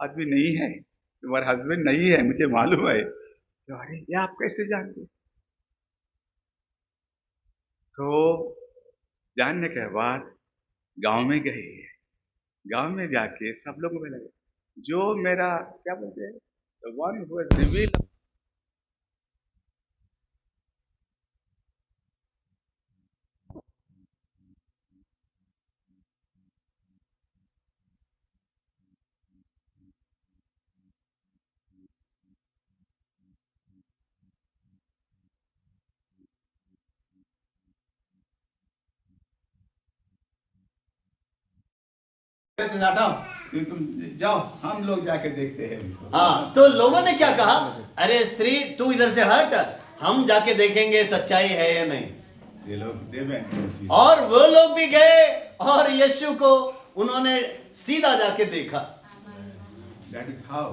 आदमी नहीं है, तुम्हारा हस्बैंड नहीं है, मुझे मालूम है। तो अरे ये आप कैसे जानते? तो जानने के बाद गांव में गए, गांव में जाके सब लोग में लगे, जो मेरा क्या बोलते हैं, the one who has revealed तुम जाओ, हम लोग जाके देखते हैं उनको। हाँ, तो लोगों ने क्या कहा, अरे स्त्री तू इधर से हट, हम जाके देखेंगे सच्चाई है या नहीं। ये लोग देवें, और वो लोग भी गए और यीशु को उन्होंने सीधा जाके देखा। That is how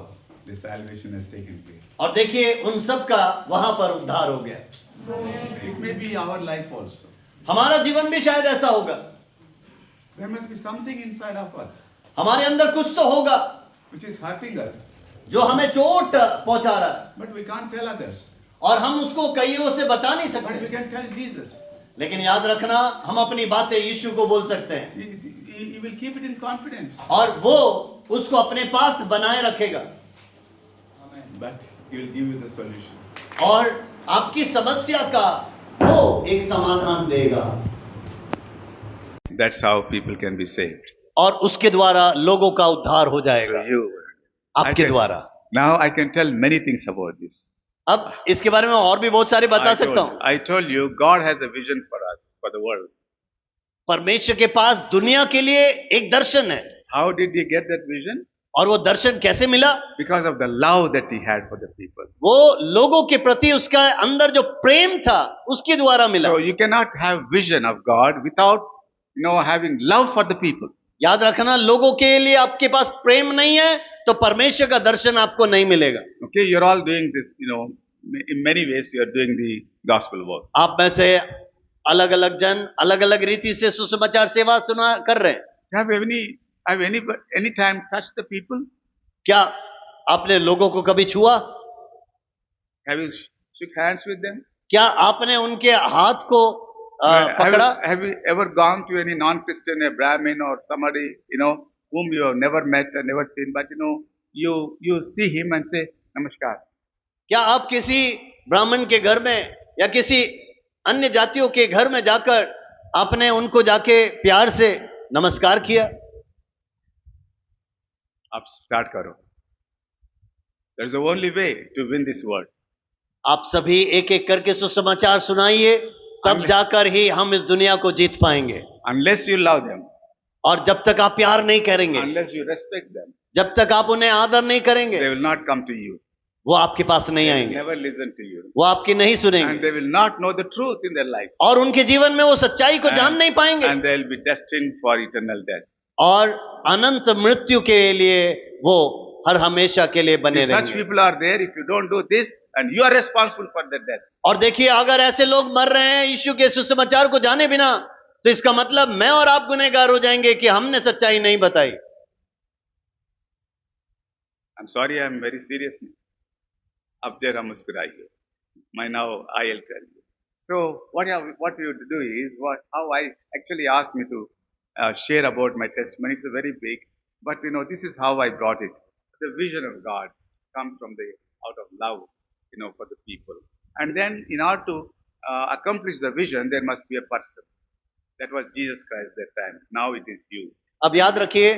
the salvation has taken place. और देखिए उन सब का वहां पर उद्धार हो गया। It may be our life also. हमारा जीवन भी शायद ऐसा होगा। There must be something inside of us हमारे अंदर कुछ तो होगा which is hurting us, जो हमें चोट पहुंचा रहा है but we can't tell others. और हम उसको कईयों से बता नहीं But we सकते। can tell Jesus. लेकिन याद रखना, हम अपनी बातें यीशु को बोल सकते हैं He will keep it in confidence. और वो उसको अपने पास बनाए रखेगा But He will give you the solution. और आपकी समस्या का वो एक समाधान देगा। That's how people can be saved. और उसके द्वारा लोगों का उद्धार हो जाएगा, आपके द्वारा। Now I can tell many things about this. अब इसके बारे में और भी बहुत सारे बता सकता हूं। I told you God has a vision for us, for the world. परमेश्वर के पास दुनिया के लिए एक दर्शन है। How did He get that vision? और वो दर्शन कैसे मिला? Because of the love that He had for the people. वो लोगों के प्रति उसका अंदर जो प्रेम था उसके द्वारा मिला। So you cannot have vision of God without having love for the people. याद रखना, लोगों के लिए आपके पास प्रेम नहीं है तो परमेश्वर का दर्शन आपको नहीं मिलेगा। Okay, you're all doing this, in many ways you are doing the gospel work. आप में से अलग अलग जन अलग अलग रीति से सुसमाचार सेवा सुना कर रहे हैं। Have any time touched the people? क्या आपने लोगों को कभी छुआ? Have you shook hands with them? क्या आपने उनके हाथ को पकड़ा? Have you ever gone to any non-Christian, a Brahmin or somebody, whom you have never met and never seen, but you see him and say, Namaskar. क्या आप किसी ब्राह्मण के घर में या किसी अन्य जातियों के घर में जाकर आपने उनको जाके प्यार से नमस्कार किया? आप स्टार्ट करो। That's the only way to win this world. आप सभी एक एक करके सुसमाचार सुनाइए, तब जाकर ही हम इस दुनिया को जीत पाएंगे। Unless you love them, और जब तक आप प्यार नहीं करेंगे, unless you respect them, जब तक आप उन्हें आदर नहीं करेंगे, they will not come to you. वो आपके पास नहीं They will आएंगे, never listen to you. वो आपकी नहीं And सुनेंगे, they will not know the truth in their life. और उनके जीवन में वो सच्चाई को जान नहीं पाएंगे, And they will be destined for eternal death. और अनंत मृत्यु के लिए वो हर हमेशा के लिए बने If such रहेंगे। people are there, if you don't do this, and you are responsible for their death. और देखिए, अगर ऐसे लोग मर रहे हैं यीशु के सुसमाचार को जाने बिना, तो इसका मतलब मैं और आप गुनहगार हो जाएंगे कि हमने सच्चाई नहीं बताई। I'm sorry, I'm very serious now. अब जरा मुस्कुराइए। मैं now I'll tell you. So what you have to do is how I actually asked me to share about my testimony. It's a very big, but this is how I brought it. The vision of God comes from out of love, for the people. And then in order to accomplish the vision, there must be a person. That was Jesus Christ that time. Now it is you. अब याद रखिए,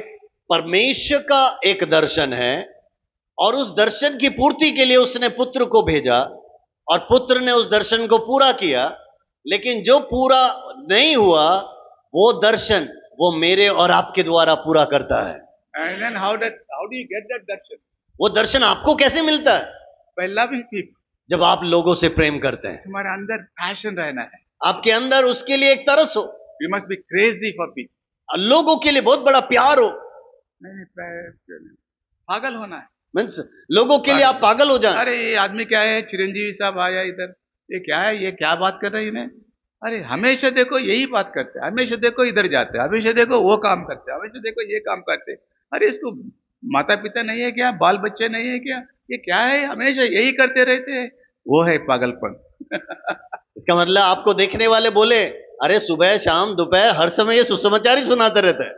परमेश्वर का एक दर्शन है, और उस दर्शन की पूर्ति के लिए उसने पुत्र को भेजा, और पुत्र ने उस दर्शन को पूरा किया। लेकिन जो पूरा नहीं हुआ, वो दर्शन वो मेरे और आपके द्वारा पूरा करता है। And then how do you get that darshan? वो दर्शन आपको कैसे मिलता है? By loving people. जब आप लोगों से प्रेम करते हैं। तुम्हारे अंदर पैशन रहना है, आपके अंदर उसके लिए एक तरस हो। You must be crazy for people. लोगों के लिए बहुत बड़ा प्यार हो। नहीं, पागल होना है। मीन्स लोगों के लिए आप पागल हो जाए। अरे ये आदमी क्या है, चिरंजीवी साहब आया इधर, ये क्या है, ये क्या बात कर रहे हैं इन्हें? अरे हमेशा देखो यही बात करते हैं, हमेशा देखो इधर जाते हैं, हमेशा देखो वो काम करते हैं, हमेशा देखो ये काम करते हैं। अरे इसको माता पिता नहीं है क्या, बाल बच्चे नहीं है क्या, ये क्या है, हमेशा यही करते रहते हैं। वो है पागलपन। इसका मतलब आपको देखने वाले बोले, अरे सुबह शाम दोपहर हर समय ये सुसमाचार ही सुनाते रहता है,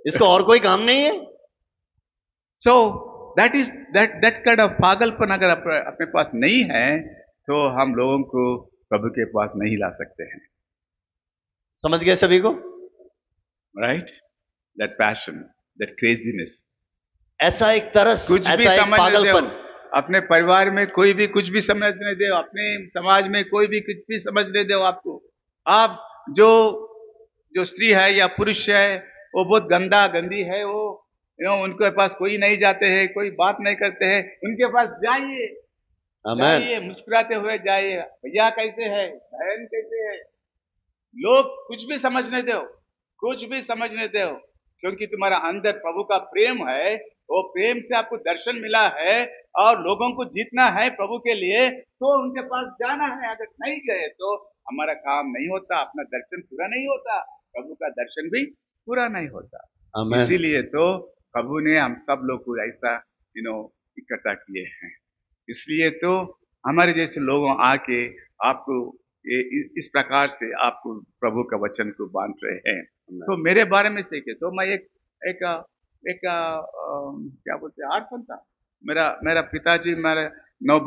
इसको और कोई काम नहीं है। सो that kind of पागलपन अगर अपने पास नहीं है, तो हम लोगों को प्रभु के पास नहीं ला सकते हैं। समझ गए सभी को? Right? That passion, that craziness. ऐसा एक तरस, ऐसा एक पागलपन। अपने परिवार में कोई भी कुछ भी समझने दे, अपने समाज में कोई भी कुछ भी समझने दे आपको। आप जो स्त्री है या पुरुष है, वो बहुत गंदी है, वो उनके पास कोई नहीं जाते हैं, कोई बात नहीं करते हैं, उनके पास जाइए, मुस्कुराते हुए जाइए। भैया कैसे है, बहन कैसे है, लोग कुछ भी समझने दो, कुछ भी समझने दो, क्योंकि तुम्हारा अंदर प्रभु का प्रेम है। वो प्रेम से आपको दर्शन मिला है, और लोगों को जीतना है प्रभु के लिए, तो उनके पास जाना है। अगर नहीं गए तो हमारा काम नहीं होता, अपना दर्शन पूरा नहीं होता, प्रभु का दर्शन भी पूरा नहीं होता। इसीलिए तो प्रभु ने हम सब लोग को ऐसा इकट्ठा किए हैं। इसलिए तो हमारे जैसे लोगों आके आपको इस प्रकार से आपको प्रभु का वचन को बांट रहे हैं। तो मेरे बारे में सीखे तो मैं एक क्या बोलते हैं, आर्टफन था। मेरा पिताजी मेरे 9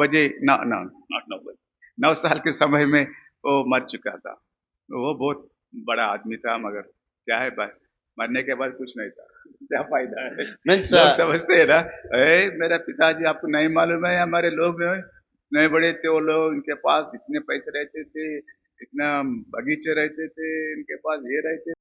साल के समय में वो मर चुका था। वो बहुत बड़ा आदमी था, मगर क्या है, मरने के बाद कुछ नहीं था, क्या फायदा है। लोग समझते हैं ना, मेरा पिताजी आपको नहीं मालूम है, हमारे लोग नहीं बड़े थे वो लोग, इनके पास इतने पैसे रहते थे, इतना बगीचे रहते थे, इनके पास ये रहते